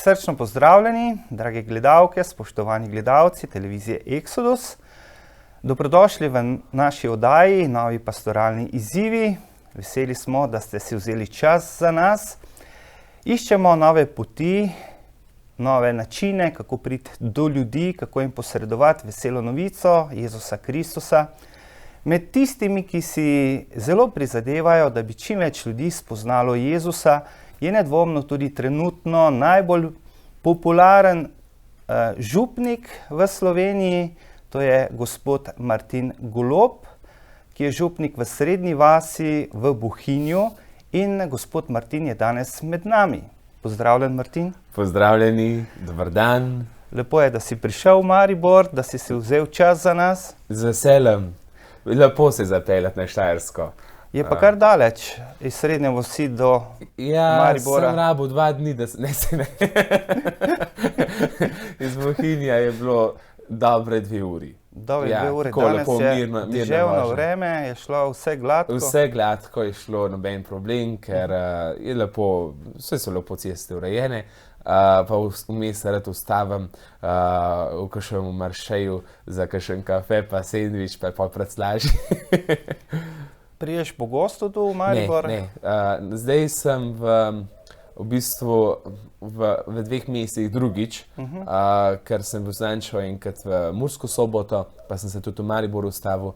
Prisrčno pozdravljeni, drage gledalke, spoštovani gledalci televizije Exodus. Dobrodošli v naši oddaji Novi pastoralni izzivi. Veseli smo, da ste si vzeli čas za nas. Iščemo nove poti, nove načine, kako priti do ljudi, kako jim posredovati veselo novico Jezusa Kristusa. Med tistimi, ki si zelo prizadevajo, da bi čim več ljudi spoznalo Jezusa, je nedvomno tudi trenutno najbolj popularen župnik v Sloveniji, to je gospod Martin Golob, ki je župnik v Srednji vasi v Bohinju, in gospod Martin je danes med nami. Pozdravljen, Martin. Pozdravljeni, dober dan. Lepo je, da si prišel v Maribor, da si vzel čas za nas. Z veseljem. Lepo se zapeljati na Štajersko. Je pa kar daleč, iz Srednje vasi do Maribora. Ja, sem rabo 2 dni, da se ne. Iz Bohinja je bilo dobre 2 uri. Dobre 2 ure, danes je deževno vreme, je šlo vse gladko. Vse gladko je šlo, noben problem, ker je lepo, vse so lepo ceste urejene. Pa vmes rad ustavim v kakšnem maršeju za kakšen kafe, pa sendvič, pa predslaži. Priješ pogosto tu v Maribor? Ne. Zdaj sem v bistvu v 2 mesecih drugič, ker sem bil zanjšel enkrat v Mursko Soboto, pa sem se tudi v Mariboru ustavil.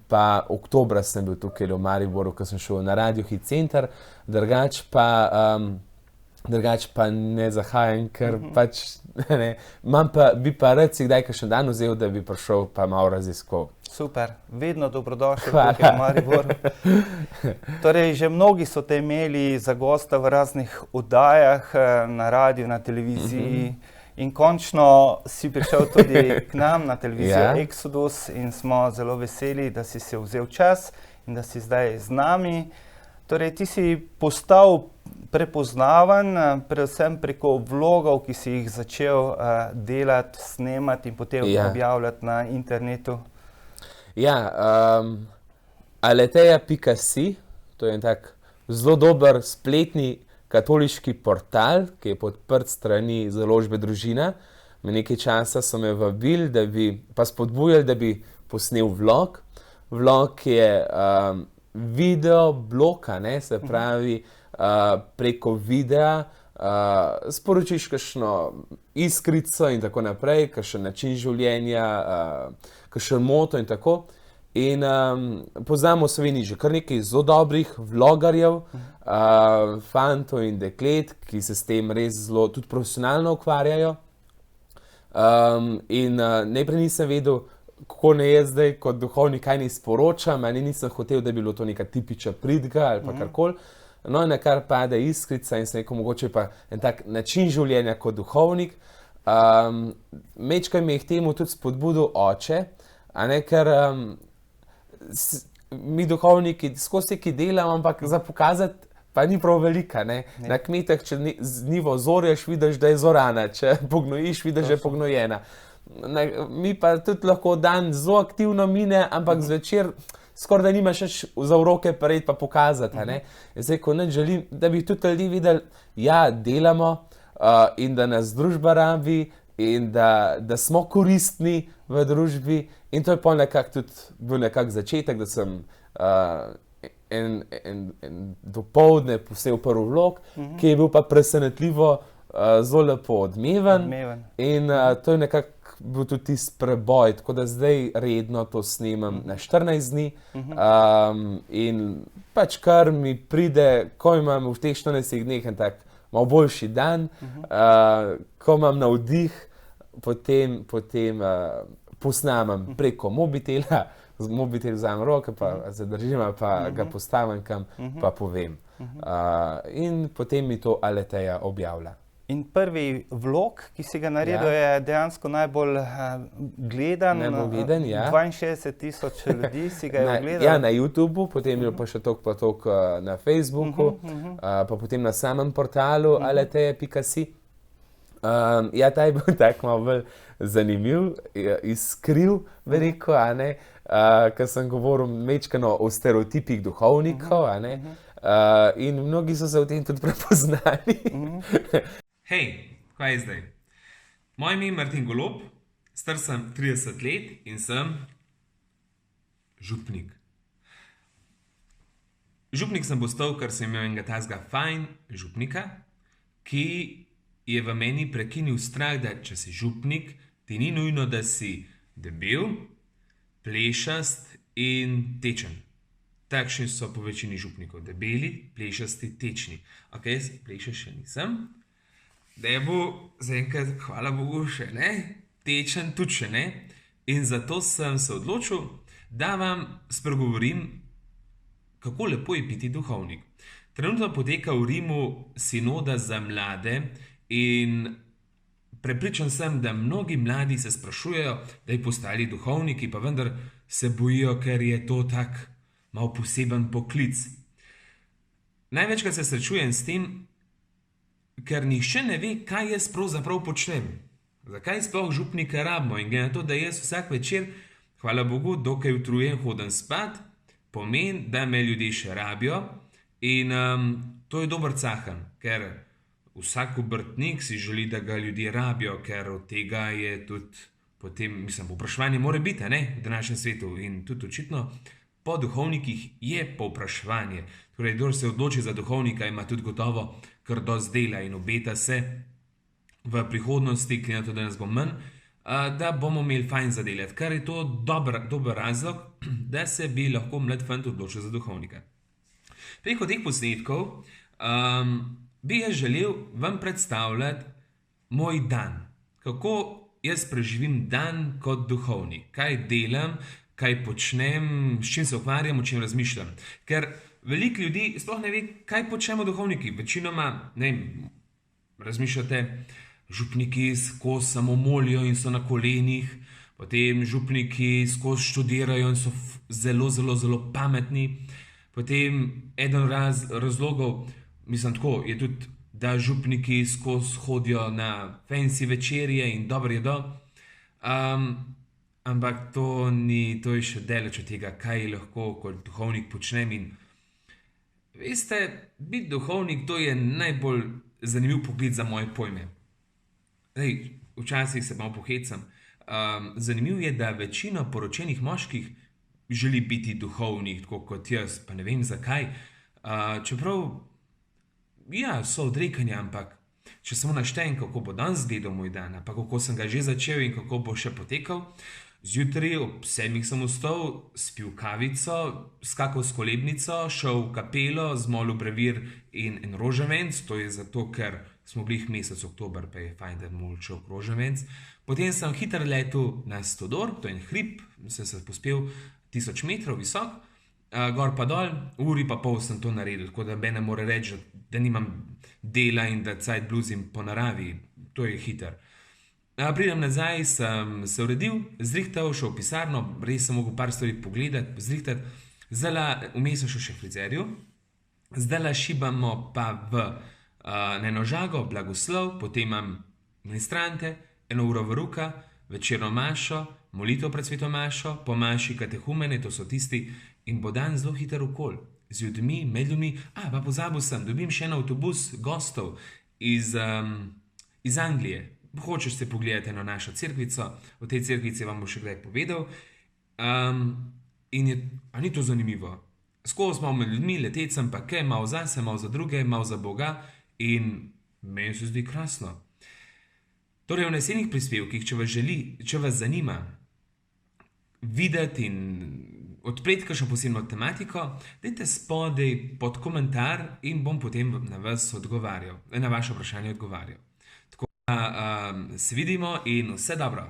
Pa oktobra sem bil tukaj v Mariboru, ko sem šel na Radio Hit Center, drugač pa ne zahajam, ker pač ne. Bi pa rad si kdaj kakšen dan vzel, da bi prišel pa malo raziskoval. Super, vedno dobrodošel tukaj v Mariboru. Torej, že mnogi so te imeli za gosta v raznih oddajah na radiju, na televiziji. In končno si prišel tudi k nam na televizijo Exodus in smo zelo veseli, da si se vzel čas in da si zdaj z nami. Torej, ti si postal prepoznaven, predvsem preko vlogov, ki si jih začel delati, snemati in potem objavljati na internetu. Ja, aleteja.si, to je en tak zelo dober spletni katoliški portal, ki je podprt strani založbe Družina. Nekaj časa so me vabili, pa spodbujali, da bi posnel vlog. Vlog je video blog, se pravi, preko videa sporočiš kakšno iskrico in tako naprej, kakšen način življenja, kakšen moto in tako. In poznamo v Sloveniji že kar nekaj zelo dobrih vlogarjev, fantov in deklet, ki se s tem res zelo tudi profesionalno ukvarjajo. In najprej nisem vedel, kako ne je zdaj kot duhovnik, kaj ne sporočam, nisem hotel, da bi bilo to neka tipična pridga ali pa karkoli. No, in nakar pade iskrica in se neko mogoče pa en tak način življenja kot duhovnik. Mečkaj me je k temu tudi spodbudil oče, ker mi duhovniki skozi ki delamo, ampak za pokazati pa ni prav velika. Na kmetah, če z njivo zorješ, vidiš, da je zorana, če pognojiš, vidiš, da je pognojena. Mi pa tudi lahko dan zelo aktivno mine, ampak zvečer skoraj da nimaš več za v roke pa pokazati. Zdaj, ko ne želim, da bi tudi ljudi videli, ja, delamo in da nas družba rabi in da smo koristni v družbi. In to je pa nekako tudi bil začetek, da sem en dopoldne posnel prvi vlog, ki je bil pa presenetljivo zelo lepo odmeven. In to je nekako bil tudi tisti preboj, tako da zdaj redno to snemam na 14 dni. In pač kar mi pride, ko imam v teh 14 dneh en tak malo boljši dan, ko imam navdih, potem posnamem preko mobitela, mobitel vzamem roke, pa zadržim, pa ga postavim kam, pa povem. In potem mi to Aleteja objavlja. In prvi vlog, ki si ga naredil, je dejansko najbolj gledan. 62,000 ljudi si ga je ogledalo. Ja, na YouTubu, potem je pa še toliko na Facebooku, pa potem na samem portalu aleteja.si. Ja, ta je bil tak malo bolj zanimiv, iskriv, bi rekel, ker sem govoril mečkano o stereotipih duhovnikov, In mnogi so se v tem tudi prepoznali. Hej, kaj je zdaj? Moje ime je Martin Golob, star sem 30 let in sem župnik. Župnik sem postal, ker sem imel enega tazga fajn župnika, ki je v meni prekinil strah, da če si župnik, ti ni nujno, da si debel, plešast in tečen. Takšni so po večini župnikov. Debeli, plešasti, tečni. Ok, jaz plešast še nisem. Debel, zaenkrat, hvala Bogu, še ne. Tečen tudi še ne. In zato sem se odločil, da vam spregovorim, kako lepo je biti duhovnik. Trenutno poteka v Rimu sinoda za mlade in prepričan sem, da mnogi mladi se sprašujejo, da bi postali duhovniki, pa vendar se bojijo, ker je to tak malo poseben poklic. Največkrat se srečujem s tem, ker nihče ne ve, kaj jaz pravzaprav počnem. Zakaj sploh župnika rabimo? In glede na to, da jaz vsak večer, hvala Bogu, dokaj utrujen hodim spat, pomeni, da me ljudje še rabijo in to je dober cahen, ker vsak obrtnik si želi, da ga ljudje rabijo, ker od tega je tudi potem, povpraševanje mora biti, ne, v današnjem svetu in tudi očitno po duhovnikih je povpraševanje. Torej, kdor se odloči za duhovnika, ima tudi gotovo kar dosti dela in obeta se v prihodnosti, glede na to, da nas bo manj, da bomo imeli fajn za delati, kar je to dober razlog, da se bi lahko mlad fant odločil za duhovnika. Preko teh posnetkov bi jaz želel vam predstavljati moj dan. Kako jaz preživim dan kot duhovnik, kaj delam, kaj počnem, s čim se ukvarjam, o čem razmišljam. Ker veliko ljudi sploh ne ve, kaj počnemo duhovniki. Večinoma, ne vem, razmišljate, župniki skozi samo molijo in so na kolenih, potem župniki skozi študirajo in so zelo, zelo, zelo pametni. Potem eden razlogov, tako, je tudi, da župniki skozi hodijo na fancy večerje in dobro jedo. Ampak to je še daleč od tega, kaj lahko kot duhovnik počnem. In veste, biti duhovnik, to je najbolj zanimiv pogled za moje pojme. Zdaj, včasih se malo pohecam. Zanimivo je, da večina poročenih moških želi biti duhovnik, tako kot jaz, pa ne vem zakaj. Čeprav, ja, so odrekanja, ampak če samo naštejem, kako bo danes izgledal moj dan, pa kako sem ga že začel in kako bo še potekal, zjutraj ob 7 sem vstal, spil kavico, skakal s kolebnico, šel v kapelo, zmolil brevir in en rožavenc, to je zato, ker smo bili mesec oktober, pa je fajn, da molil človek rožavenc. Potem sem hitro letel na Stodor, to je en hrib, sem se pospel 1000 metrov visok, gor pa dol, uri pa pol sem to naredil, tako da mene more reči, da nimam dela in da cajt bluzim po naravi, to je hiter. Pridem nazaj, sem se uredil, zrihtal, šel v pisarno, res sem mogel par stvari pogledati, zrihtati, zdaj vmes sem šel še frizerju, zdaj šibamo pa v eno žago, blagoslov, potem imam ministrante, 1 uro veruka, večerno mašo, molitev pred sveto mašo, po maši katehumene, to so tisti, in bo dan zelo hiter okol, z ljudmi, med ljudmi. Pa pozabil sem, dobim še en avtobus gostov iz Anglije. Hočeš se pogledati na našo cerkvico, o tej cerkvici vam bo še kdaj povedal. In ni to zanimivo? Skozi smo med ljudmi, leteti sem pa kaj, malo zase, malo za druge, malo za Boga in meni se zdi krasno. Torej, v naslednjih prispevkih, če vas zanima videti in odpreti kakšno posebno tematiko, dajte spodaj pod komentar in bom potem na vaše vprašanje odgovarjal. Se vidimo in vse dobro.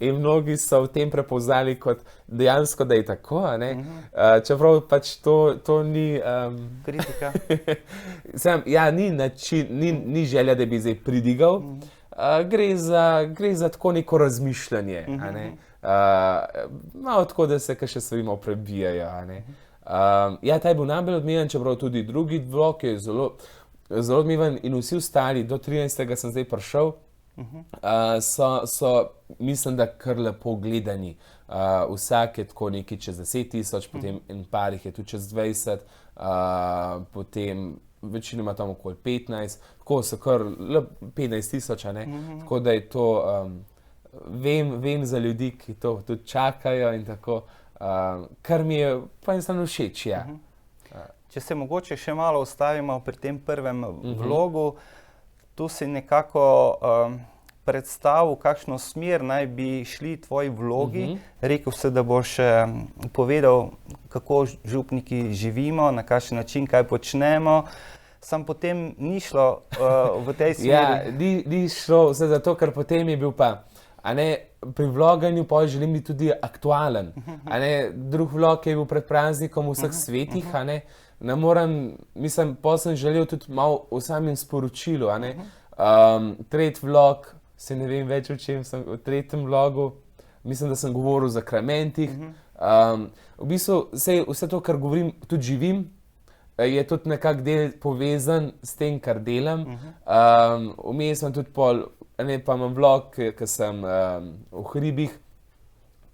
In mnogi so v tem prepoznali kot dejansko, da je tako, ne? Čeprav pač to ni kritika. Ni želja, da bi zdaj pridigal. Gre za tako neko razmišljanje. Malo tako, da se kakšne stvari malo prebijajo. Ta je bil najbolj odmeven, čeprav tudi drugi vlog je zelo odmeven in vsi ostali, do 13. sem zdaj prišel, mislim, da kar lepo gledani. Vsak je tako nekaj čez 10.000, potem en par jih je tudi čez 20, potem večinoma tam okoli 15, tako so kar 15.000, ne? Tako da je to, vem za ljudi, ki to tudi čakajo in tako, kar mi je pa enostavno všeč, ja. Če se mogoče še malo ustavimo pri tem prvem vlogu, tu si nekako predstavil, kakšno smer naj bi šli tvoji vlogi. Rekel si, da boš povedal, kako župniki živimo, na kakšen način, kaj počnemo. Sam potem ni šlo v tej smeri. Ja, ni šlo vse zato, ker potem je bil pa, pri vloganju pa želim biti tudi aktualen. Drug vlog je bil pred praznikom vseh svetih, ne morem, mislim, pa sem želel tudi malo o samem sporočilu, tretji vlog, se ne vem več o čem sem, v tretjem vlogu, mislim, da sem govoril o zakramentih. V bistvu vse to, kar govorim, tudi živim, je tudi nekak del povezan s tem, kar delam. Vmes sem tudi pol, pa imam vlog, ki sem v hribih,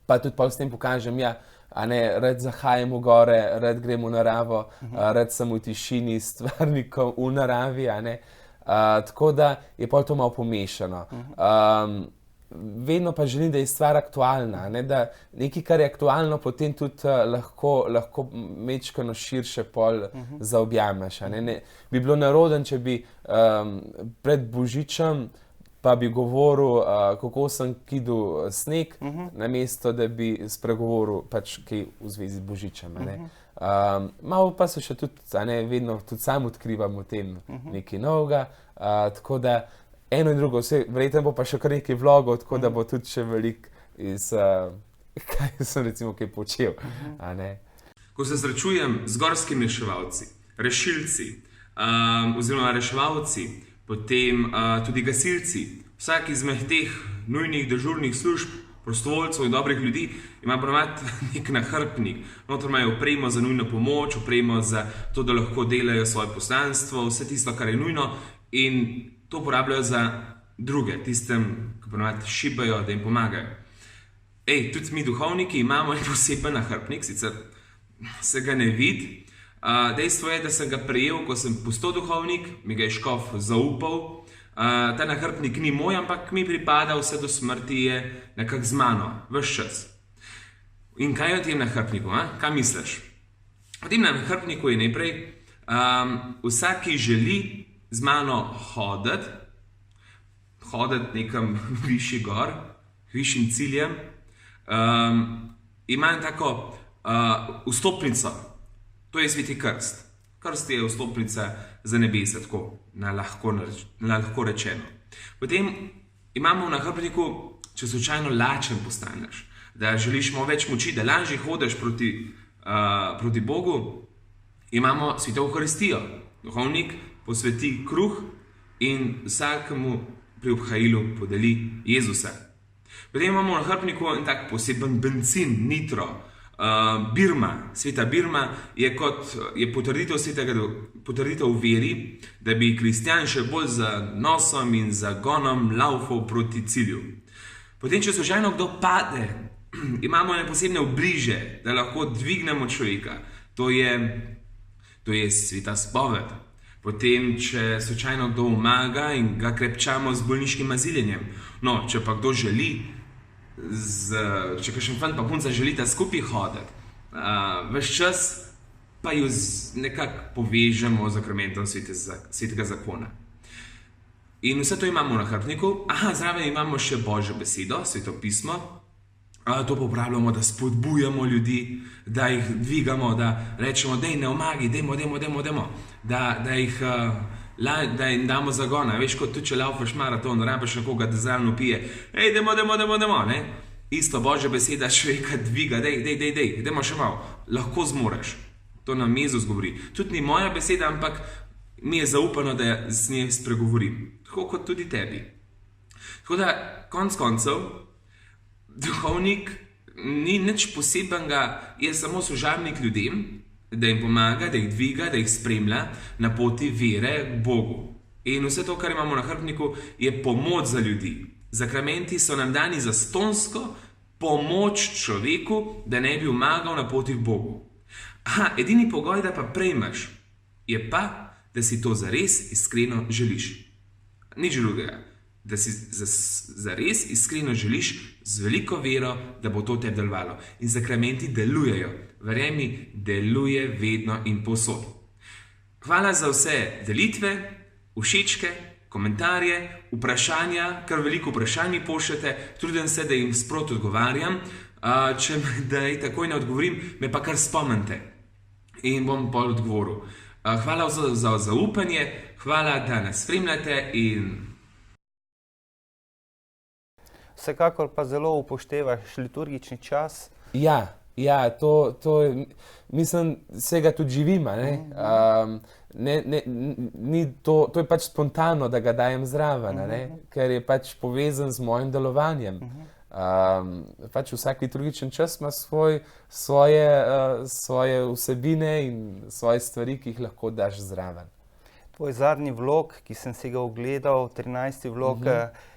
pa tudi pol s tem pokažem, ja, rad zahajamo gore, rad gremo v naravo, rad sem v tišini s stvarnikom v naravi, tako da je pol to malo pomešano. Vedno pa želim, da je stvar aktualna, da nekaj, kar je aktualno, potem tudi lahko mečkano širše pol zaobjameš. Bi bilo neroden, če bi pred Božičem pa bi govoril, kako sem kidal sneg, namesto da bi spregovoril pač kaj v zvezi z Božičem. Malo pa se še tudi, vedno tudi sam odkrivam v tem nekaj novega, tako da eno in drugo, verjetno bo pa še kar nekaj vlogov, tako da bo tudi še veliko iz, kaj sem recimo kaj počel. Ko se srečujem z gorskimi reševalci, rešilci, oziroma reševalci, potem tudi gasilci, vsak izmed teh nujnih dežurnih služb, prostovoljcev in dobrih ljudi ima ponavadi nek nahrbtnik. Notor imajo opremo za nujno pomoč, opremo za to, da lahko delajo svoje poslanstvo, vse tisto, kar je nujno, in to uporabljajo za druge, tistem, ki ponavadi šibajo, da jim pomagajo. Tudi mi duhovniki imamo en poseben nahrbtnik, sicer se ga ne vidi. Dejstvo je, da sem ga prejel, ko sem postal duhovnik, mi ga je škof zaupal. Ta nahrbtnik ni moj, ampak mi pripada vse do smrti, je nekako z mano, ves čas. In kaj je v tem nahrbtniku, kaj misliš? V tem nahrbtniku je najprej, vsak, ki želi z mano hoditi nekam višji gor, višjim ciljem, ima tako vstopnico. To je Sveti krst. Krst je vstopnica za nebesa, tako na lahko rečeno. Potem imamo v nahrbtniku, če slučajno lačen postaneš, da želiš malo več moči, da lažje hodiš proti Bogu, imamo Sveto Evharistijo. Duhovnik posveti kruh in vsakemu pri obhajilu podeli Jezusa. Potem imamo v nahrbtniku en tak poseben bencin, nitro, Birma, sveta Birma je potrditev v veri, da bi kristjan še bolj za nosom in za gonom laufal proti cilju. Potem, če slučajno kdo pade, imamo ene posebne obliže, da lahko dvignemo človeka. To je sveta spoved. Potem, če slučajno kdo umaga in ga krepčamo z bolniškim maziljenjem. No, če pa kdo želi, če kakšen fant pa punca želita skupaj hoditi, ves čas pa ju nekako povežemo z zakramentom svetega zakona. In vse to imamo v nahrbtniku. Zraven imamo še Božjo besedo, Sveto pismo. To pa uporabljamo, da spodbujamo ljudi, da jih dvigamo, da rečemo, dej ne omagi, dejmo, da jim damo zagona. Veš, kot tudi če laufaš maraton, rabiš nekoga, da zraven vpije, dejmo, ne? Isto Božja beseda človeka dviga, dejmo še malo, lahko zmoreš. To nam Jezus govori. Tudi ni moja beseda, ampak mi je zaupano, da z nje spregovorim. Tako kot tudi tebi. Tako da, konec koncev, duhovnik ni nič posebenega, je samo služabnik ljudem, da jim pomaga, da jih dviga, da jih spremlja na poti vere k Bogu. In vse to, kar imamo na hrbtniku, je pomoč za ljudi. Zakramenti so nam dani za stonsko pomoč človeku, da ne bi umagal na poti k Bogu. Aha, edini pogoj, da pa prejmeš, je pa, da si to zares iskreno želiš. Nič drugega. Da si zares iskreno želiš z veliko vero, da bo to tebi delovalo. In zakramenti delujejo. Verjemi, deluje vedno in povsod. Hvala za vse delitve, všečke, komentarje, vprašanja, kar veliko vprašanj mi pošljete. Trudim se, da jim sproti odgovarjam. Če me takoj ne odgovorim, me pa kar spomnite in bom bolj odgovoril. Hvala za zaupanje, hvala, da nas spremljate in... Vsekakor pa zelo upoštevaš liturgični čas. Ja, to je, mislim, vsega tudi živima, to je pač spontano, da ga dajem zraven, ker je pač povezan z mojim delovanjem. Pač vsak liturgičen čas ima svoje vsebine in svoje stvari, ki jih lahko daš zraven. Tvoj zadnji vlog, ki sem si ga ogledal, 13. vlog,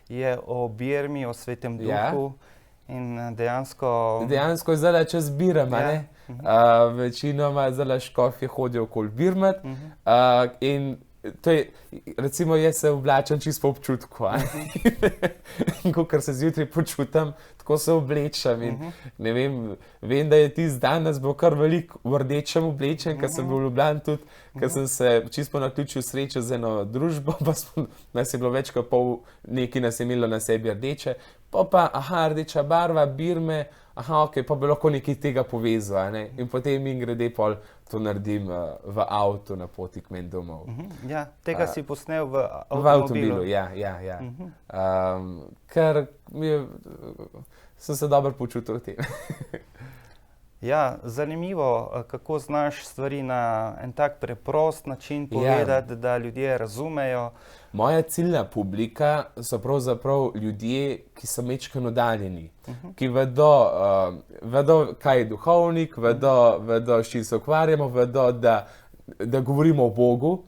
je o birmi, o Svetem Duhu. In dejansko je zdaj čas birama, večinoma zdaj škofje hodijo okoli birmat, in to je, recimo jaz se oblačam čisto po občutku, in kakor se zjutraj počutam, tako se oblečem in ne vem, da je tisti danes bo kar veliko v rdečem oblečen, ker sem bil v Ljubljani tudi, ker sem se čisto po naključju srečal z eno družbo, pa nas je bilo več kot pol, nekaj nas je imelo na sebi rdeče, pa rdeča barva, birme, ok, pa bi lahko nekaj tega povezal, in potem in grede pol to naredim v avtu na poti k meni domov. Ja, tega si posnel v avtomobilu. V avtomobilu, ja. Ker sem se dobro počutil v tem. Ja, zanimivo, kako znaš stvari na en tak preprost način povedati, da ljudje razumejo. Moja ciljna publika so pravzaprav ljudje, ki so majčkeno oddaljeni, ki vedo, kaj je duhovnik, vedo, s čim se ukvarjamo, vedo, da govorimo o Bogu,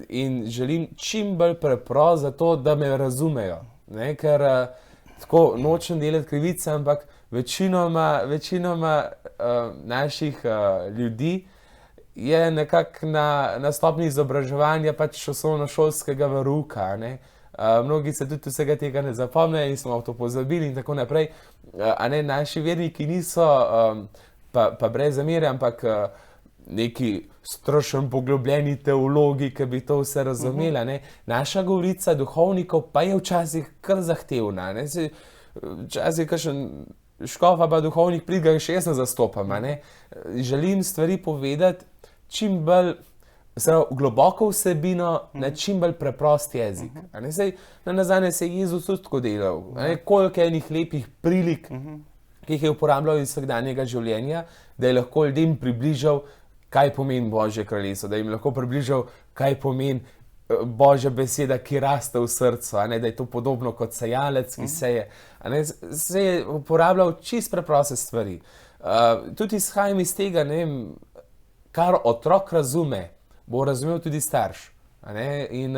in želim čim bolj preprost zato, da me razumejo. Ker tako nočem delati krivice, ampak večinoma naših ljudi je nekako na stopnji izobraževanja pač osnovnošolskega verouka. Mnogi se tudi vsega tega ne zapomnejo in smo to pozabili in tako naprej. Naši verniki niso, pa brez zamere, ampak neki strašno poglobljeni teologi, ki bi to vse razumeli. Naša govorica duhovnikov pa je včasih kar zahtevna. Včasih kakšen škof pa duhovnik pride, ga še jaz ne zastopam. Želim stvari povedati čim bolj globoko vsebino, na čim bolj preprost jezik. Nazadnje se je Jezus tudi tako delal. Koliko enih lepih prilik, ki jih je uporabljal iz vsakdanjega življenja, da je lahko ljudem približal, kaj pomeni Božje kraljestvo, da jim lahko približal, kaj pomeni Božja beseda, ki raste v srcu, da je to podobno kot sejalec, ki seje. Se je uporabljal čisto preproste stvari. Tudi izhajam iz tega, kar otrok razume, bo razumel tudi starš. In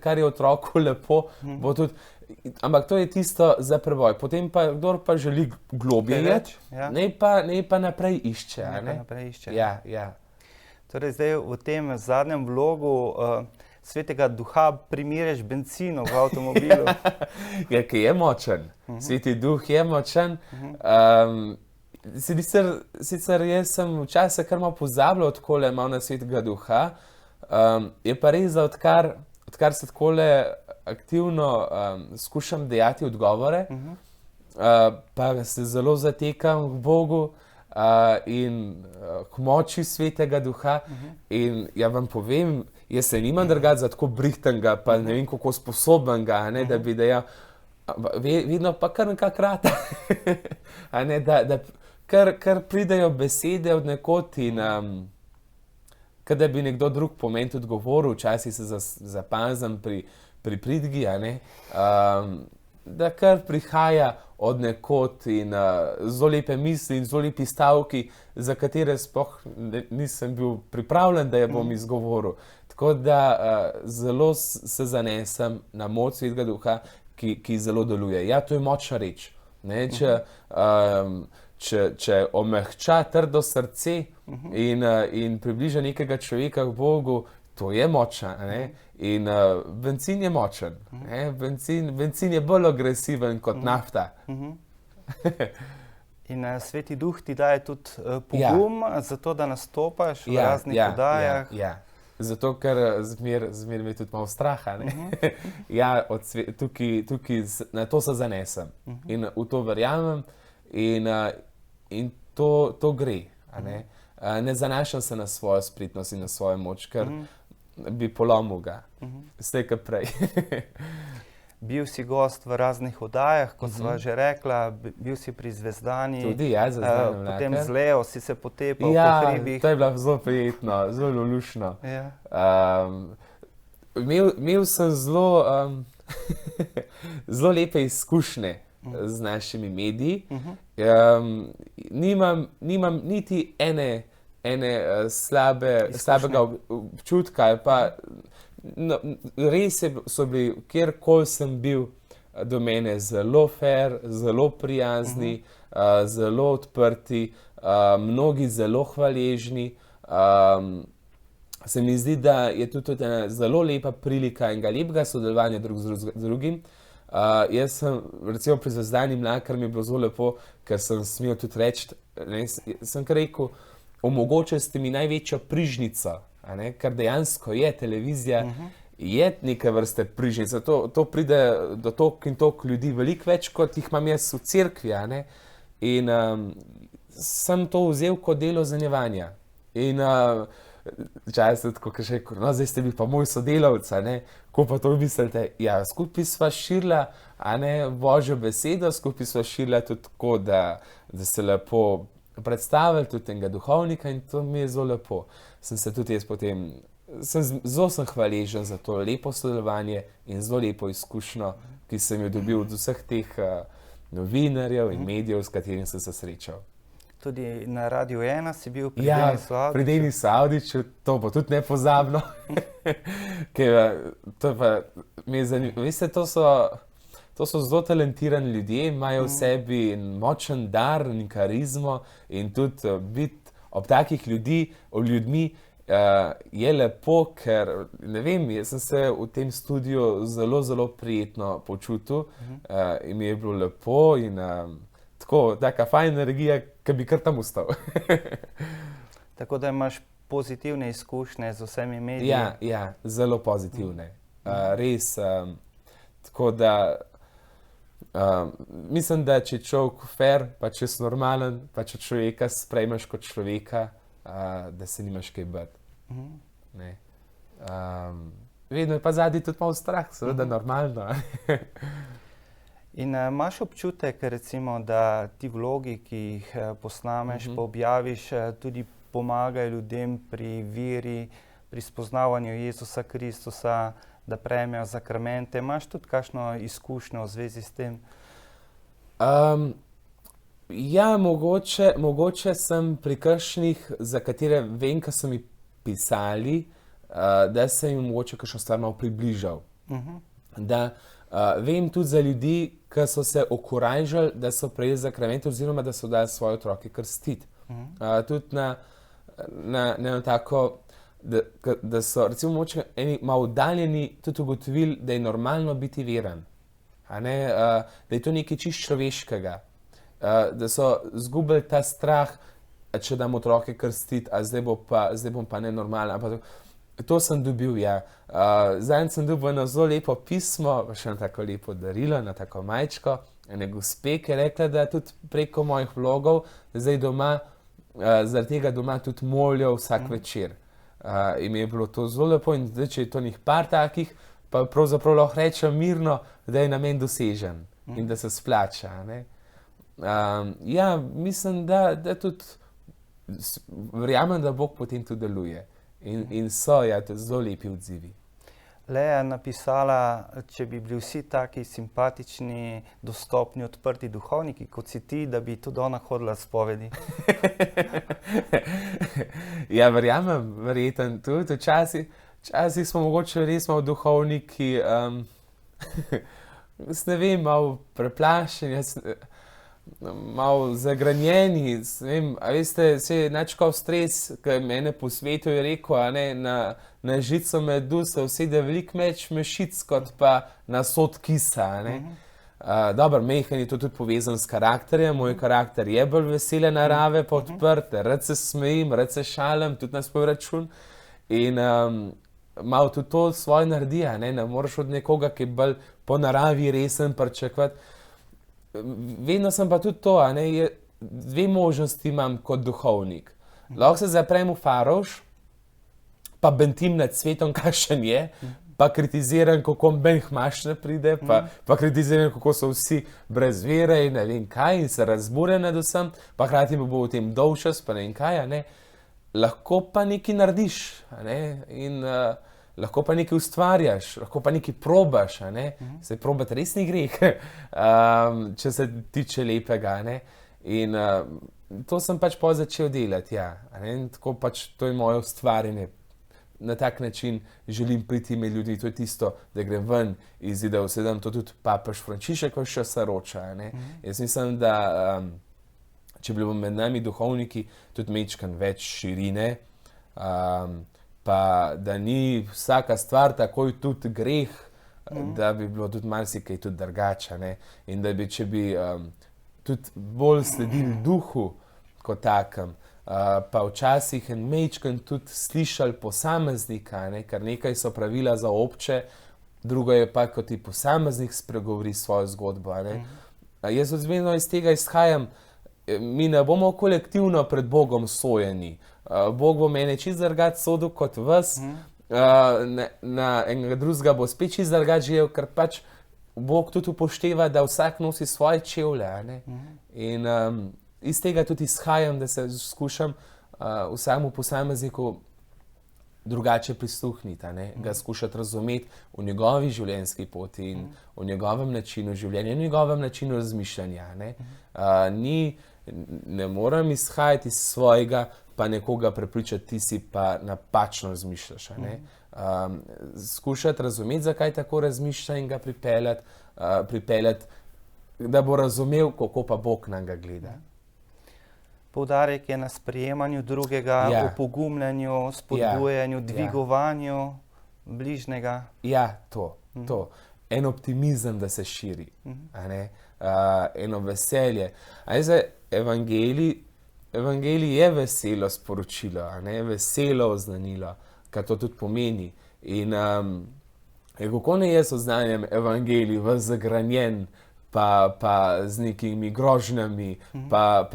kar je otroku lepo, bo tudi... Ampak to je tisto za preboj. Potem pa, kdor pa želi globje iti, ne pa naprej išče. Ja. Torej zdaj v tem zadnjem vlogu Svetega Duha primerjaš benzinu v avtomobilu. Ja, ki je močen. Sveti Duh je močen. Sicer jaz sem včasih kar malo pozabljal takole malo na Svetega Duha. Je pa res, da odkar se takole aktivno skušam dajati odgovore, pa se zelo zatekam k Bogu in k moči Svetega Duha. In ja vam povem, jaz se nimam drugače za tako brihtanga, pa ne vem kako sposobenga, da bi dejal, vedno pa kar nekako rata. Kar pridejo besede od nekod in kada bi nekdo drug pomen tudi govoril, včasih se zapazim pri pridgi, da kar prihaja od nekod in zelo lepe misli in zelo lepi stavki, za katere sploh nisem bil pripravljen, da je bom izgovoril. Tako da zelo se zanesem na moč Svetega Duha, ki zelo deluje. Ja, to je močna reč. Ne? Če omehča trdo srce in približa nekega človeka k Bogu, to je moča. Ne? In bencin je močen. Ne? Bencin je bolj agresiven kot nafta. In Sveti Duh ti daje tudi pogum za to, da nastopaš v raznih oddajah. Ja. Zato, ker zmer me tudi malo straha. Ja, tukaj na to se zanesem in v to verjamem in to gre. Ne zanašam se na svojo spretnost in na svojo moč, ker bi polomil ga. Slej kot prej. Bil si gost v raznih oddajah, kot sva že rekla, bil si pri Zvezdani. Tudi jaz, Zvezdani Mlakar. Potem z Leo si se potepal po hribih. To je bilo zelo prijetno, zelo lušno. Imel sem zelo lepe izkušnje z našimi mediji. Nimam niti ene slabega občutka. Res so bili, kjerkoli sem bil, do mene zelo fair, zelo prijazni, zelo odprti, mnogi zelo hvaležni. Se mi zdi, da je tudi ena zelo lepa prilika in lepega sodelovanja drug z drugim. Jaz sem, recimo pri Zvezdani Mlakar mi je bilo zelo lepo, ker sem smel tudi reči, sem kar rekel, omogočili ste mi največjo prižnico. Ker dejansko je televizija, je neke vrste prižnica. To pride do toliko in toliko ljudi, veliko več, kot jih imam jaz v cerkvi. In sem to vzel kot delo zanjevanja. In včasih tako, ker še rekel, no, zdaj ste bili pa moj sodelavc, ko pa to mislite? Ja, skupaj sva širila Božjo besedo, skupaj sva širila tudi tako, da se lepo predstavili tudi enega duhovnika in to mi je zelo lepo. Sem se tudi jaz potem, zelo sem hvaležen za to lepo sodelovanje in zelo lepo izkušnjo, ki sem jo dobil od vseh teh novinarjev in medijev, s katerimi sem se srečal. Tudi na Radiu 1 si bil pri Denisu Avdiću. Pri Denisu Avdiću, to bo tudi nepozabno. Veste, to so zelo talentirani ljudje, imajo v sebi močen dar in karizmo in tudi biti ob takih ljudmi je lepo, ker ne vem, jaz sem se v tem studiu zelo, zelo prijetno počutil in mi je bilo lepo in tako, taka fajn energija, ki bi kar tam ostal. Tako da imaš pozitivne izkušnje z vsemi mediji? Ja, zelo pozitivne. Res, tako da mislim, da če je človek fair, pa če je normalen, pa če človeka sprejmeš kot človeka, da se nimaš kaj bati. Vedno je pa zadnji tudi malo strah, seveda normalno. In imaš občutek, recimo, da ti vlogi, ki jih posnameš, pa objaviš, tudi pomagajo ljudem pri veri, pri spoznavanju Jezusa Kristusa, da prejmejo zakramente. Imaš tudi kakšno izkušnjo v zvezi s tem? Ja, mogoče sem pri kakšnih, za katere vem, ko so mi pisali, da sem jim mogoče kakšno stvar malo približal. Da vem tudi za ljudi, ki so se okorajžali, da so prejeli zakramente oziroma da so dali svoje otroke krstiti. Tudi na tako, da so recimo mogoče eni malo oddaljeni tudi ugotovili, da je normalno biti veren. Da je to nekaj čisto človeškega. Da so izgubili ta strah, če dam otroke krstiti, a zdaj bom pa nenormalen. To sem dobil, ja. Zadnjič sem dobil eno zelo lepo pismo, pa še eno tako lepo darilo, na tako majčko, ene gospe, ki je rekla, da tudi preko mojih vlogov zdaj doma, zaradi tega doma tudi molijo vsak večer. In mi je bilo to zelo lepo in zdaj, če je to njih par takih, pa pravzaprav lahko rečem mirno, da je namen dosežen in da se splača. Ja, mislim, da tudi verjamem, da Bog potem tudi deluje. In so, ja, to zelo lepi odzivi. Lea je napisala, če bi bili vsi taki simpatični, dostopni, odprti duhovniki, kot si ti, da bi tudi ona hodila spovedi. Ja, verjamem, verjetno tudi. Včasih smo mogoče res malo duhovniki, ne vem, malo preplašeni, malo zagranjeni. Vem, a veste, se je načkov stres, ki je mene po svetu je rekel, a ne, na žico medu se usede veliko več mešic, kot pa na sod kisa, a ne. Dobro, mehen je to tudi povezan s karakterjem, moj karakter je bolj vesele narave, pa odprt, rad se smejim, rad se šalim, tudi na svoj račun. In malo tudi to svoje naredi, a ne moreš od nekoga, ki je bolj po naravi resen, pričakovati. Vedno sem pa tudi to, a ne, dve možnosti imam kot duhovnik. Lahko se zaprem v faroš, pa bentim nad svetom, kakšen je, pa kritiziram, kako ben hmaš ne pride, pa kritiziram, kako so vsi brez vere in ne vem kaj in se razburjam nad vsem, pa hkrati mi bo v tem dolžčas, pa ne vem kaj, a ne. Lahko pa nekaj narediš, a ne, in lahko pa nekaj ustvarjaš, lahko pa nekaj probaš, a ne. Se probati res ni greh, če se tiče lepega, a ne. In to sem pač pol začel delati, ja, a ne, in tako pač to je moje ustvarjanje. Na tak način želim priti med ljudi, to je tisto, da grem ven iz idev, sedem to tudi papež Frančišek še saroča, ne. Jaz mislim, da če bi bilo med nami duhovniki tudi mečkan več širine, pa da ni vsaka stvar takoj tudi greh, da bi bilo tudi marsikaj tudi drugače, ne. In da bi, če bi tudi bolj sledili duhu kot takem, pa včasih en mečken tudi slišali posameznika, ne, ker nekaj so pravila za obče, drugo je pa, ko ti posameznik spregovori svojo zgodbo, ne. Jaz vedno iz tega izhajam, mi ne bomo kolektivno pred Bogom sojeni. Bog bo mene čisto drugače sodil kot vas, na enega drugega bo spet čisto drugače želel, ker pač Bog tudi upošteva, da vsak nosi svoje čevlje, a ne. In iz tega tudi izhajam, da se skušam vsakemu posamezniku drugače prisluhniti, a ne, ga skušati razumeti v njegovi življenjski poti in v njegovem načinu življenja, v njegovem načinu razmišljanja, ne. Ne morem izhajati iz svojega, pa nekoga prepričati, ti si pa napačno razmišljaš, a ne. Skušati razumeti, zakaj tako razmišlja in ga pripeljati, da bo razumel, kako pa Bog na ga gleda. Poudarek je na sprejemanju drugega, opogumljanju, spodbujanju, dvigovanju bližnjega. Ja, to. En optimizem, da se širi, a ne, eno veselje. Zdaj, evangelij je veselo sporočilo, a ne, veselo oznanilo, kar to tudi pomeni. In kako ne jaz oznanjam evangelij v zagranjen, pa z nekimi grožnjami, pa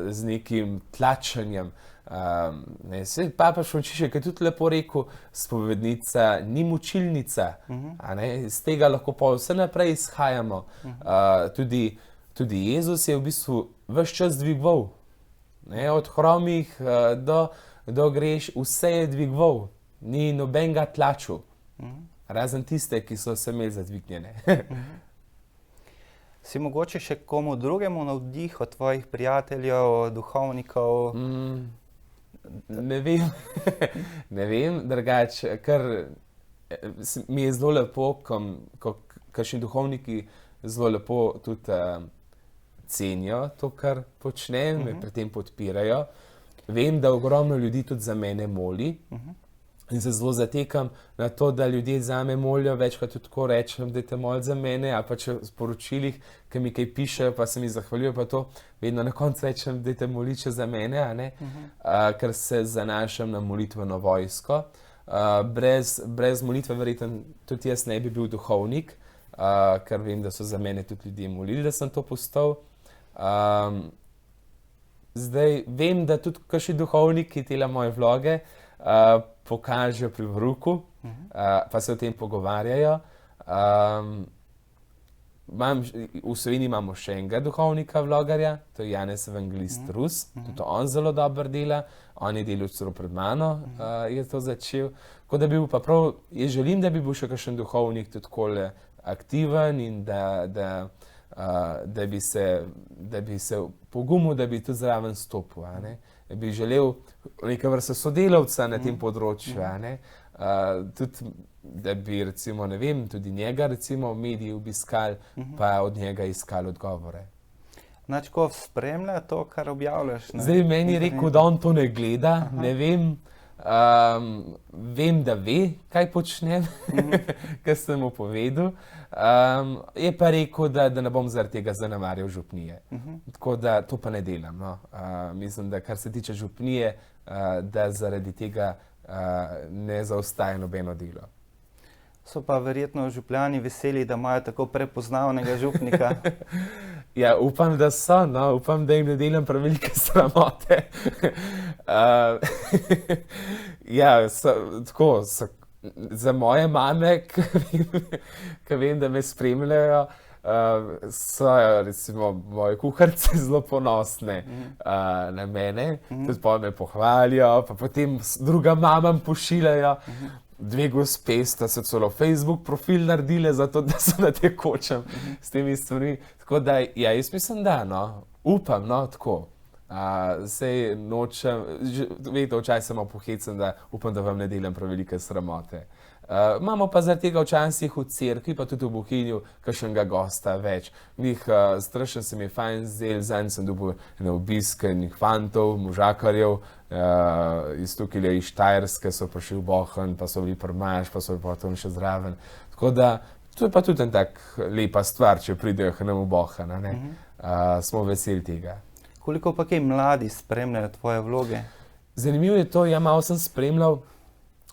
z nekim tlačenjem. Papež Frančišek je tudi lepo rekel, spovednica ni mučilnica, a ne, iz tega lahko pa vse naprej izhajamo. Tudi Jezus je v bistvu ves čas dvigoval, ne, od hromih do greš, vse je dvigoval, ni nobenega tlačil, razen tiste, ki so se imeli zadvignjene. Si mogoče še komu drugemu navdih od tvojih prijateljev, duhovnikov? Ne vem, drugače, ker mi je zelo lepo, ko kakšni duhovniki zelo lepo tudi cenijo to, kar počnem, me pri tem podpirajo. Vem, da ogromno ljudi tudi za mene moli. In se zelo zatekam na to, da ljudje zame molijo, večkrat tudi tako rečem, dajte moliti za mene, ali pa če v sporočilih, ki mi kaj pišejo, pa se mi zahvaljujo, pa to vedno na koncu rečem, dajte moliti za mene, a ne, ker se zanašam na molitveno vojsko. Brez molitve verjetno tudi jaz ne bi bil duhovnik, ker vem, da so za mene tudi ljudje molili, da sem to postal. Zdaj, vem, da tudi kakšni duhovniki tele moje vloge pokažejo pri verouku, pa se o tem pogovarjajo. V Sloveniji imamo še enega duhovnika vlogarja, to je Janez Evangelist Rus, tudi on zelo dobro dela, on je delal celo pred mano, je to začel. Tako da bi bil pa prav, jaz želim, da bi bil še kakšen duhovnik tudi takole aktiven in da bi se pogumil, da bi tudi zraven stopil, a ne. Bi želel neke vrste sodelavca na tem področju, a ne. Tudi, da bi recimo, ne vem, tudi njega recimo mediji obiskali, pa od njega iskali odgovore. Načkov spremlja to, kar objavljaš? Zdaj meni je rekel, da on to ne gleda, ne vem. Vem, da ve, kaj počnem, kar sem mu povedal. Je pa rekel, da ne bom zaradi tega zanemarjal župnije. Tako da to pa ne delam. No. Mislim, da kar se tiče župnije, da zaradi tega ne zaostaja nobeno delo. So pa verjetno župljani veseli, da imajo tako prepoznavnega župnika. Ja, upam, da so, no, upam, da jim ne delam prevelike sramote. Ja, tako, za moje mame, ki vem, da me spremljajo, so recimo moje kuharice zelo ponosne na mene, tudi pa me pohvalijo, pa potem druga mamam pošiljajo. Dve gospe sta se celo Facebook profil naredile, zato da so na tekočem s temi stvarmi. Tako da, ja, jaz mislim, da, no, upam, no, tako. Sej nočem, vedete, včasih sem pohecen, da upam, da vam ne delam prevelike sramote. Imamo pa zaradi tega včasih v cerkvi, pa tudi v Bohinju, kakšnega gosta več. Strašno se mi je fajn zdel, zanj sem dobil na obisk enih fantov, možakarjev, iz tukaj iz Štajerske so prišli v Bohinj, pa so bili prmaž, pa so bili potem še zraven. Tako da, to je pa tudi en tak lepa stvar, če pridejo k nam v Bohinj, ne? Smo veseli tega. Koliko pa kaj mladi spremljajo tvoje vloge? Zanimivo je to, ja, malo sem spremljal,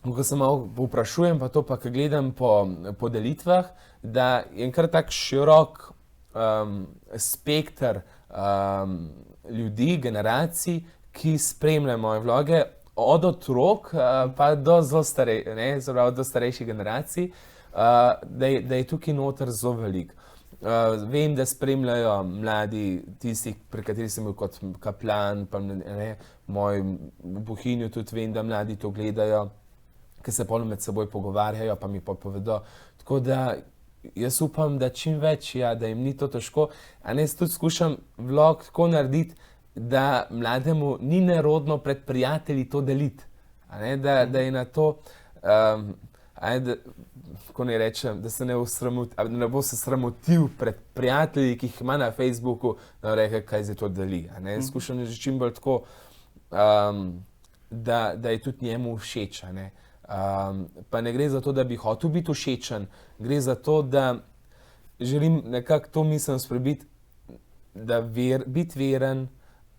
ko se malo vprašujem, pa to pa, ko gledam po delitvah, da je kar tak širok spekter ljudi, generacij, ki spremljajo moje vloge, od otrok pa do zelo starejših generacij, da je tukaj noter zelo veliko. Vem, da spremljajo mladi tisti, pri katerih sem bil kot kaplan, pa ne, v Bohinju tudi vem, da mladi to gledajo, ki se pol med seboj pogovarjajo, pa mi povedo. Tako da jaz upam, da čim več, ja, da jim ni to težko. A ne, tudi skušam vlog tako narediti, da mlademu ni nerodno pred prijatelji to deliti. A ne, da je na to, kako ne rečem, da se ne bo se sramotil pred prijatelji, ki jih ima na Facebooku, da reke, kaj zdaj to deli. A ne, skušam že čim bolj tako, da je tudi njemu všeč, a ne. Pa ne gre za to, da bi hotel biti všečen, gre za to, da želim nekako to mislim sprebiti, da biti veren,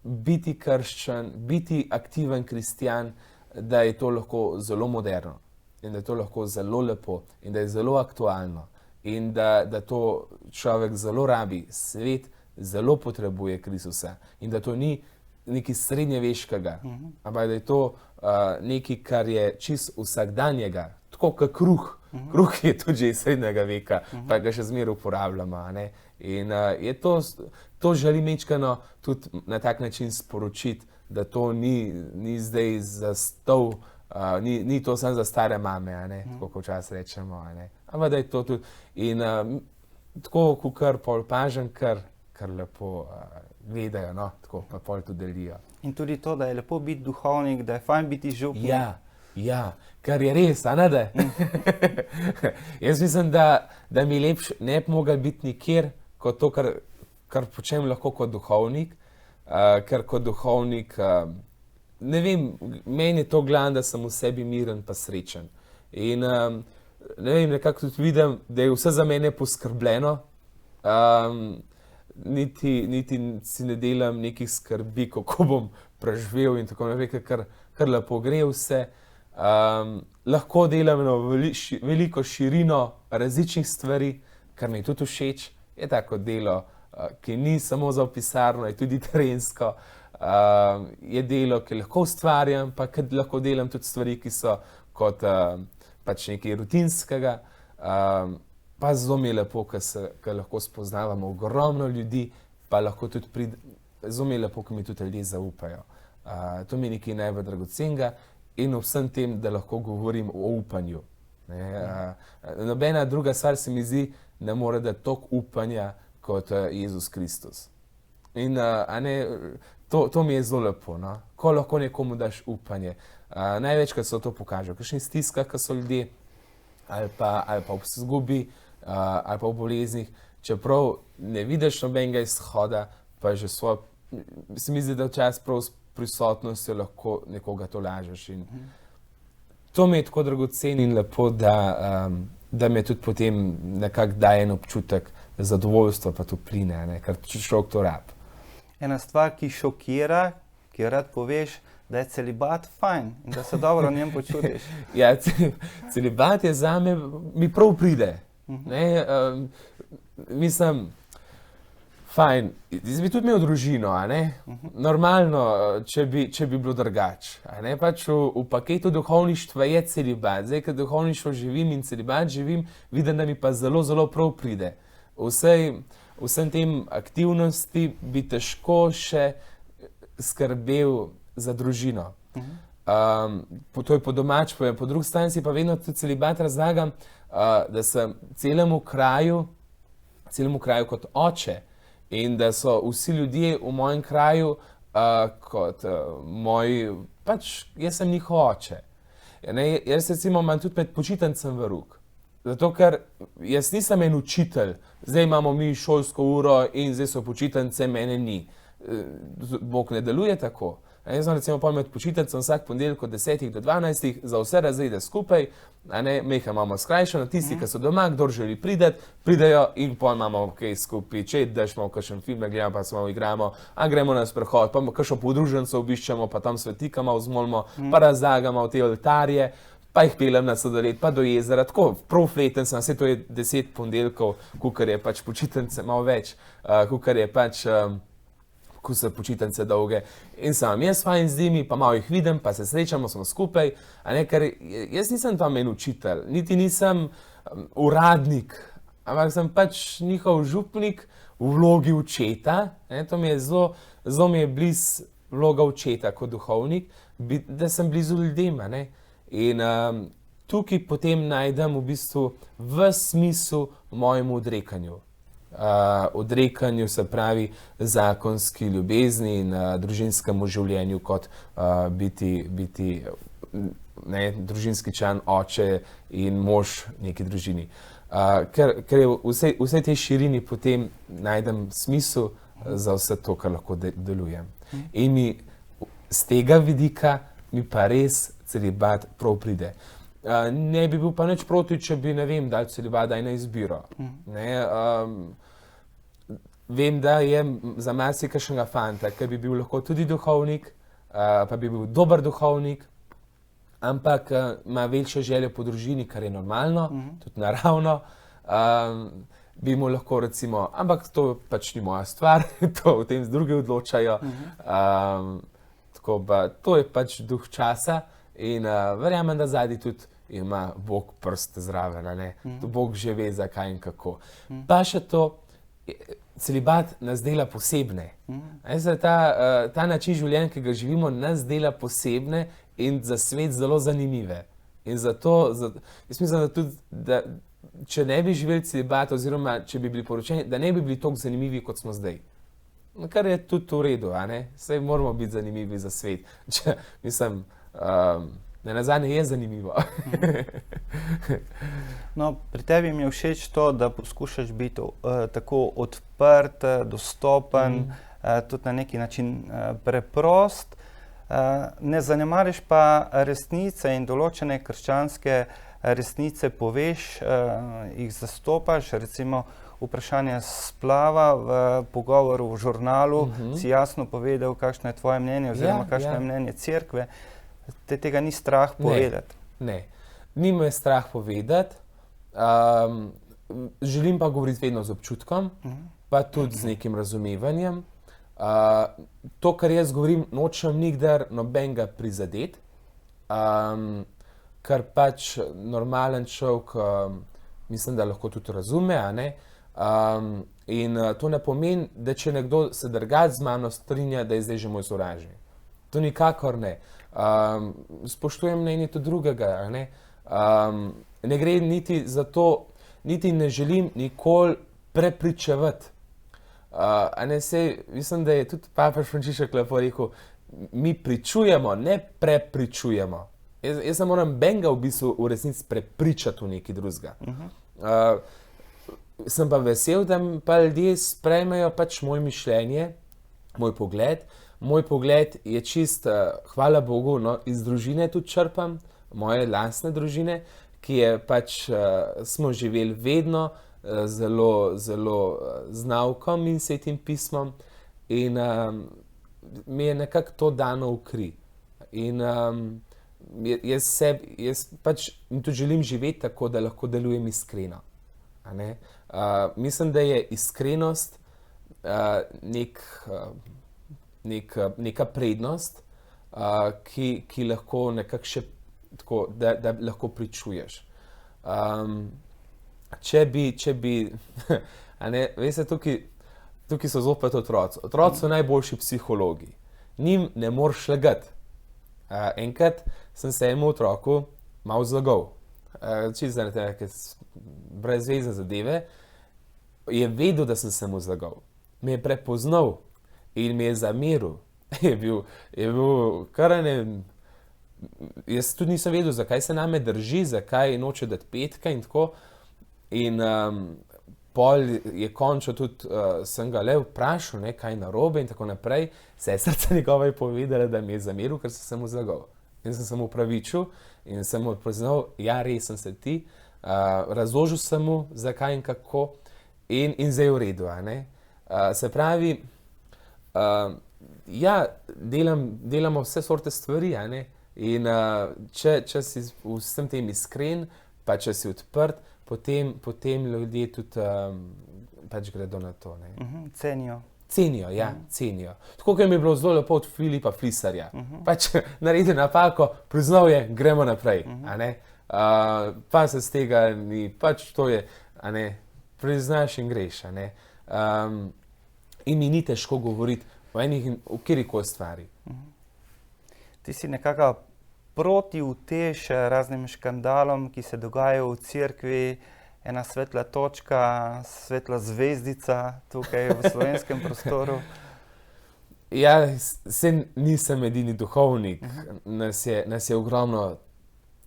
biti krščen, biti aktiven kristjan, da je to lahko zelo moderno in da je to lahko zelo lepo in da je zelo aktualno in da to človek zelo rabi, svet zelo potrebuje Kristusa in da to ni nekaj srednjeveškega, ampak da je to nekaj, kar je čist vsakdanjega, tako kot kruh. Kruh je tudi že iz srednjega veka, pa ga še zmeraj uporabljamo. Ne? In to želim mečkano tudi na tak način sporočiti, da to ni zdaj za stol, ni to samo za stare mame, tako kot včasih rečemo. Ampak da je to tudi. In tako, ko kar pol pažem, kar lepo vedajo, no? Tako pa pol tudi delijo. In tudi to, da je lepo biti duhovnik, da je fajn biti župnik. Ja, kar je res, a ne da? Jaz mislim, da mi lepše ne bi mogel biti nikjer, kot to, kar počnem lahko kot duhovnik, ker kot duhovnik, ne vem, meni je to glavno, da sem v sebi miren pa srečen. In ne vem, nekako tudi vidim, da je vse za mene poskrbljeno, niti si ne delam nekih skrbi, kako bom preživel in tako naprej, kar lepo gre vse. Lahko delam veliko širino različnih stvari, kar mi je tudi všeč. Je tako delo, ki ni samo za pisarno, je tudi terensko. Je delo, ki lahko ustvarjam, pa lahko delam tudi stvari, ki so kot pač nekaj rutinskega. Pa zelo mi je lepo, ker lahko spoznavamo ogromno ljudi, pa lahko tudi zelo mi je lepo, ker mi tudi ljudje zaupajo. To mi je nekaj najbolj dragocenega in vsem tem, da lahko govorim o upanju. Nobena druga stvar se mi zdi, ne more dati toliko upanja kot Jezus Kristus. In to mi je zelo lepo, no? Ko lahko nekomu daš upanje. Največkrat se to pokaže, v kakšnih stiskah, ki so ljudje, ali pa v izgubi, ali pa v boleznih, čeprav ne vidiš nobenega izhoda, pa je že svoj, se mi zdi, da včasih prav s prisotnostjo lahko nekoga tolažiš. In to mi je tako dragocen in lepo, da me tudi potem nekako daje en občutek zadovoljstva, pa topline, ne, ker človek to rab. Ena stvar, ki šokira, ki jo rad poveš, da je celibat fajn in da se dobro v njem počutiš. Ja, celibat je zame, mi prav pride. Ne, mislim, fajn, jaz bi tudi imel družino, a ne? Normalno, če bi bilo drugače. Pač v paketu duhovništva je celibat. Zdaj, ko duhovništvo živim in celibat živim, vidim, da mi pa zelo, zelo prav pride. Vsem tem aktivnosti bi težko še skrbel za družino. To je po domač, po drugi strani si pa vedno tudi celibat razlagam, da sem celemu kraju kot oče in da so vsi ljudje v mojem kraju kot moji, pač jaz sem njihov oče. Jaz recimo imam tudi med počitnicami verouk. Zato, ker jaz nisem en učitelj, zdaj imamo mi šolsko uro in zdaj so počitnice, mene ni. Bog ne deluje tako. Jaz sem recimo pol med počitnicami vsak ponedeljek od 10 do 12 za vse razrede skupaj, Meha imamo skrajšano, tisti, ki so doma, kdor želi priti, pridejo in pol imamo kaj skupaj, če daš malo kakšen film, gledamo, pa se malo igramo, gremo na sprehod, pa kakšno podruženco obiščemo, pa tam svetikamo, vzmolimo, pa razlagamo v te oltarje, pa jih peljem na sladoled, pa do jezera, tako prav fleten sem, vse to je 10 ponedeljkov, kukar je pač počitnice, malo več, kukar je pač, ko so počitnice dolge. In sem jaz fajn z njimi, pa malo jih vidim, pa se srečamo, smo skupaj, ker jaz nisem tam en učitelj, niti nisem uradnik, ampak sem pač njihov župnik v vlogi očeta, to mi je zelo mi je blizu vloga očeta kot duhovnik, da sem blizu ljudem, in tukaj potem najdem v bistvu v smislu mojemu odrekanju. Odrekanju, se pravi zakonski ljubezni in družinskemu življenju kot biti družinski član, oče in mož neki družini. Ker je vse tej širini potem najdem smisel za vse to, kar lahko delujem. In z tega vidika mi pa res celibat prav pride. Ne bi bil pa nič proti, če bi, ne vem, dal celibat, daj na izbiro. Vem, da je za marsikakšnega fanta, ki bi bil lahko tudi duhovnik, pa bi bil dober duhovnik, ampak ima večjo željo po družini, kar je normalno, tudi naravno, bi mu lahko recimo, ampak to pač ni moja stvar, to v tem drugi odločajo. Tako pa, to je pač duh časa in verjamem, da zadnji tudi ima Bog prst zraven, Bog že ve, zakaj in kako. Pa še to, celibat nas dela posebne. Ta način življenja, ki ga živimo, nas dela posebne in za svet zelo zanimive. In zato, jaz mislim, da tudi, če ne bi živeli celibat, oziroma če bi bili poročeni, da ne bi bili toliko zanimivi, kot smo zdaj. Kar je tudi v redu, saj moramo biti zanimivi za svet. Mislim, nenazadnje je zanimivo. No, pri tebi mi je všeč to, da poskušaš biti tako odprt, dostopen, tudi na neki način preprost. Ne zanemariš pa resnice in določene krščanske resnice poveš, jih zastopaš, recimo vprašanje splava v pogovoru v žurnalu, si jasno povedal, kakšno je tvoje mnenje oziroma kakšno je mnenje cerkve. Tega ni strah povedati. Ne, ni me strah povedati, želim pa govoriti vedno z občutkom, pa tudi z nekim razumevanjem. To, kar jaz govorim, nočem nikdar nobenega prizadeti, kar pač normalen človek, mislim, da lahko tudi razume, in to ne pomeni, da če nekdo se drugače z mano strinja, da je zdaj že moj sovražnik. To nikakor ne. Spoštujem mnenje tudi drugega, ne gre niti za to, niti ne želim nikoli prepričevati. Mislim, da je tudi papež Frančišek lepo rekel, mi pričujemo, ne prepričujemo. Jaz ne moram benga v bistvu v resnici prepričati v nekaj drugega. Sem pa vesel, da pa ljudje sprejmejo pač moje mišljenje, moj pogled. Moj pogled je čist, hvala Bogu, no, iz družine tudi črpam, moje lastne družine, ki je pač, smo živeli vedno zelo z naukom in svetim pismom in mi je nekako to dano v kri. In jaz pač tudi želim živeti tako, da lahko delujem iskreno. Mislim, da je iskrenost neka prednost, ki lahko nekako še tako, da lahko pričuješ. Če bi veste, tukaj so zopet otroci. Otroci so najboljši psihologi. Njim ne moreš lagati. Enkrat sem se enemu otroku malo zlagal. Čisto zaradi tega, ker brezvezne zadeve, je vedel, da sem se mu zlagal. Me je prepoznal in me je zameril. Je bil kar jaz tudi nisem vedel, zakaj se name drži, zakaj noče dati petka in tako. In pol je končno tudi, sem ga le vprašal, kaj narobe in tako naprej. Sestrica njegova je povedala, da mi je zameril, ker sem se mu zlagal. In sem se mu opravičil in sem mu priznal, ja, res sem se ti. Razložil sem mu, zakaj in kako in zdaj je v redu. Se pravi, ja, delamo vse sorte stvari, in če si vsem tem iskren, pa če si odprt, potem ljudje tudi pač gredo na to. Cenijo. Cenijo, ja, cenijo. Tako, kot mi je bilo zelo lepo od Filipa Flisarja. Pač naredi napako, priznal je, gremo naprej. Pa se z tega ni, pač to je, priznaš in greš. In mi ni težko govoriti o kjerikoli stvari. Ti si nekako proti utež raznim škandalom, ki se dogajajo v cerkvi, ena svetla točka, svetla zvezdica tukaj v slovenskem prostoru. Ja, nisem edini duhovnik, nas je ogromno.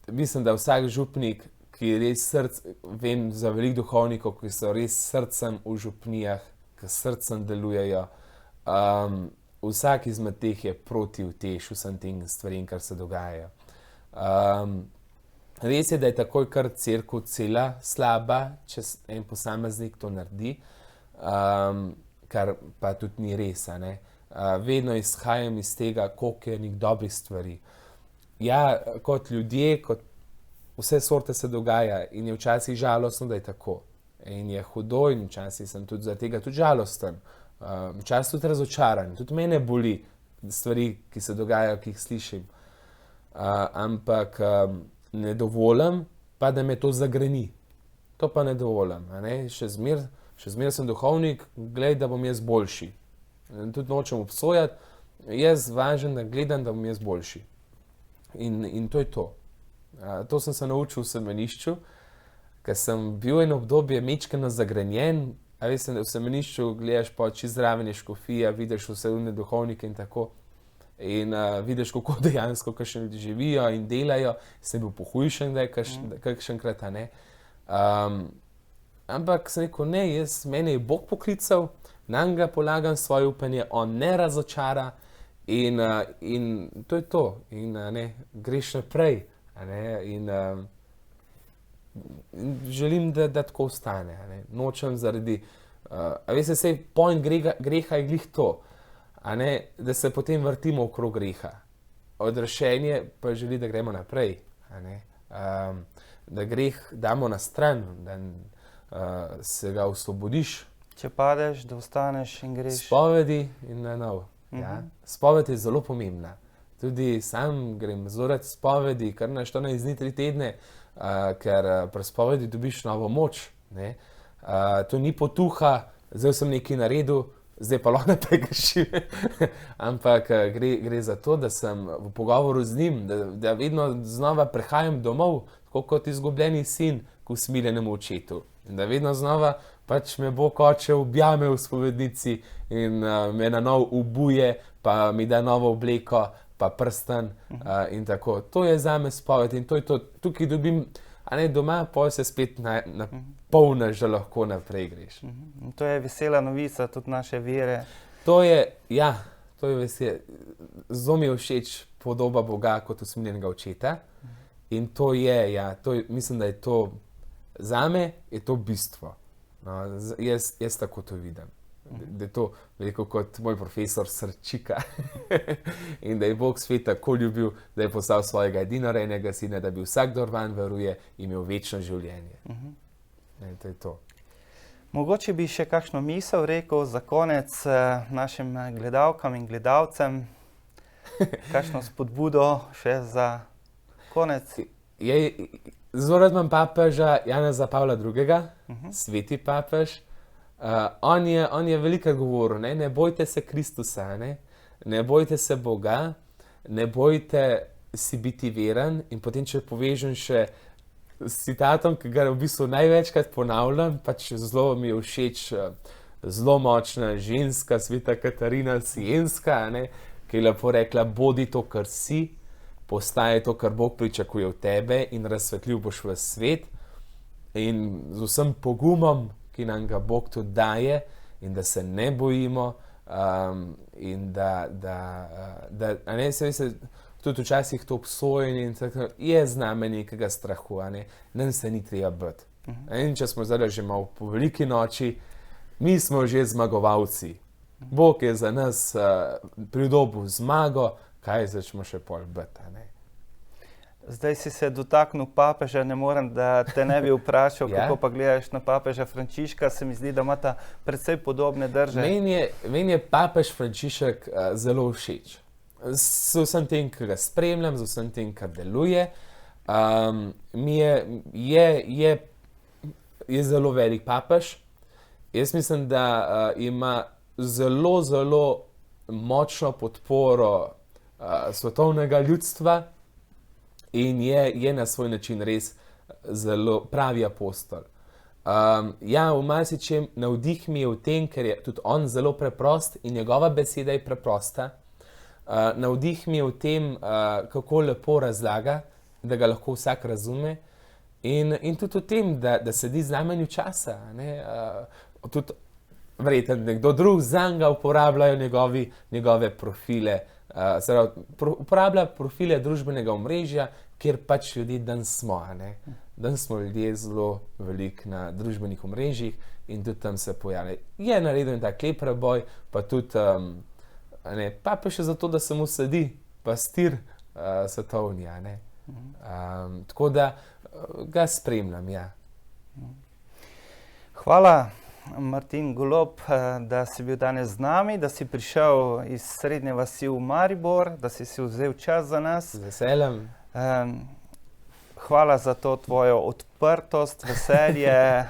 Mislim, da vsak župnik, ki je res vem za veliko duhovnikov, ki so res srcem v župnijah, ki srcem delujejo, vsak izmed teh je proti utež vsem tem stvarem, kar se dogajajo. Res je, da je takoj kar cerkev cela slaba, če en posameznik to naredi, kar pa tudi ni res. Vedno izhajam iz tega, koliko je nekih dobrih stvari. Ja, kot ljudje, kot vse sorte se dogaja in je včasih žalostno, da je tako. In je hudo in včasih sem tudi zaradi tega tudi žalosten. Včasih tudi razočaran. Tudi mene boli stvari, ki se dogajajo, ki jih slišim. Ampak ne dovolim pa, da me to zagreni. To pa ne dovolim. Še zmeraj sem duhovnik, glej, da bom jaz boljši. Tudi nočem obsojati, jaz važen, da gledam, da bom jaz boljši. In to je to. To sem se naučil v semenišču, ker sem bil eno obdobje mečkeno zagrenjen. V semenišču gledaš pa čisto zraven je škofija, vidiš vse duhovnike in tako. In vidiš, kako dejansko kakšni ljudje živijo in delajo. Sem bil pohujšen, da je kakšenkrat, ampak sem rekel, ne, mene je Bog poklical, nanj ga polagam svoje upanje, on ne razočara in to je to. In greš naprej. In želim, da tako ostane. Nočem zaradi, veste, sej point greha je glih to. Da se potem vrtimo okrog greha. Odrešenje pa želi, da gremo naprej. Da greh damo na stran, da se ga osvobodiš. Če padeš, da ostaneš in greš. Spovedi in na nov. Spoved je zelo pomembna. Tudi sam grem zelo rad spovedi, kar na 14 dni, 3 tedne, ker pri spovedi dobiš novo moč. To ni potuha, zdaj sem nekaj naredil, zdaj pa lahko naprej grešim. Ampak gre za to, da sem v pogovoru z njim, da vedno znova prihajam domov, tako kot izgubljeni sin k usmiljenemu očetu. In da vedno znova pač me Bog oče objame v spovednici in me na novo ubuje pa mi da novo obleko, pa prsten in tako. To je zame spoved in to je to. Tukaj dobim, a ne doma, pa se spet napolniš, da lahko naprej greš. In to je vesela novica tudi naše vere. To je, ja, to je vesel. Zelo mi je všeč podoba Boga kot usmiljenega očeta. In to je, ja, mislim, da je to, zame je to bistvo. No, jaz tako to vidim. Da je to veliko kot moj profesor srčika. In da je Bog svet tako ljubil, da je poslal svojega edinorodnega sina, da bi vsakdor vanj veruje imel večno življenje. In to je to. Mogoče bi še kakšno misel rekel za konec našim gledalkam in gledalcem. Kakšno spodbudo še za konec? Zelo rad imam papeža Janeza Pavla II., sveti papež. On je veliko govoril, ne bojte se Kristusa, ne bojte se Boga, ne bojte si biti veren. In potem, če povežem še s citatom, ki ga v bistvu največkrat ponavljam, pač zelo mi je všeč, zelo močna ženska, sveta Katarina Sienska, ki je lepo rekla, bodi to, kar si, postaj to, kar Bog pričakuje od tebe in razsvetljiv boš v svet. In z vsem pogumom, ki nam ga Bog tudi daje, in da se ne bojimo, in da ne se veste, tudi včasih to obsojenje in tako je zname nekega strahu, nam se ni treba biti. In če smo zdaj že malo po veliki noči, mi smo že zmagovalci. Bog je za nas pridobil zmago, kaj začnemo še pol biti, Zdaj si se dotaknil papeža, ne morem, da te ne bi vprašal, kako pa gledaš na papeža Frančiška, se mi zdi, da imata precej podobne drže. Meni je papež Frančišek zelo všeč. Z vsem tem, ki ga spremljam, z vsem tem, kar deluje, je zelo velik papež. Jaz mislim, da ima zelo, zelo močno podporo svetovnega ljudstva in je na svoj način res zelo pravi apostol. Ja, v marsičem navdih mi je v tem, ker je tudi on zelo preprost in njegova beseda je preprosta. Navdih mi je v tem, kako lepo razlaga, da ga lahko vsak razume, in tudi v tem, da sedi z namenju časa. Tudi verjetno nekdo drug zanj ga uporabljajo njegove profile, uporablja profile družbenega omrežja, kjer pač ljudje danes smo. Danes smo ljudje zelo veliko na družbenih omrežjih in tudi tam se pojavlja. Je naredil en tak lep preboj, pa tudi papež je zato, da se mu sedi pastir svetovni. Tako da ga spremljam, ja. Hvala, Martin Golob, da si bil danes z nami, da si prišel iz srednje vasi v Maribor, da si vzel čas za nas. Z veseljem. Hvala za to tvojo odprtost, veselje,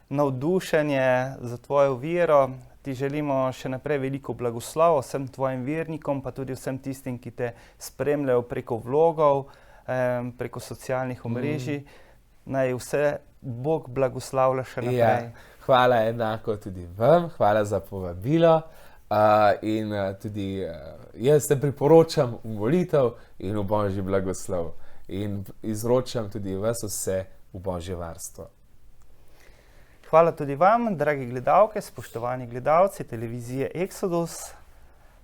navdušenje za tvojo vero. Ti želimo še naprej veliko blagoslova vsem tvojim vernikom, pa tudi vsem tistim, ki te spremljajo preko vlogov, preko socialnih omrežij. Naj vse Bog blagoslavlja še naprej. Ja, hvala enako tudi vam, hvala za povabilo. In tudi jaz te priporočam v molitev in v Božji blagoslov. In izročam tudi vas vse v Božje varstvo. Hvala tudi vam, dragi gledalke, spoštovani gledalci televizije Exodus.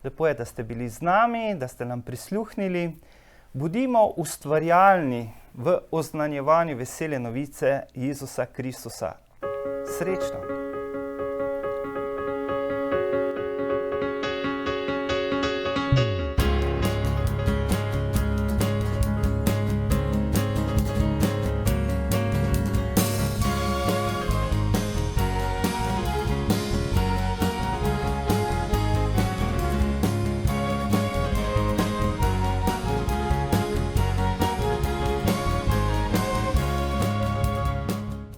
Lepo je, da ste bili z nami, da ste nam prisluhnili. Bodimo ustvarjalni v oznanjevanju vesele novice Jezusa Kristusa. Srečno!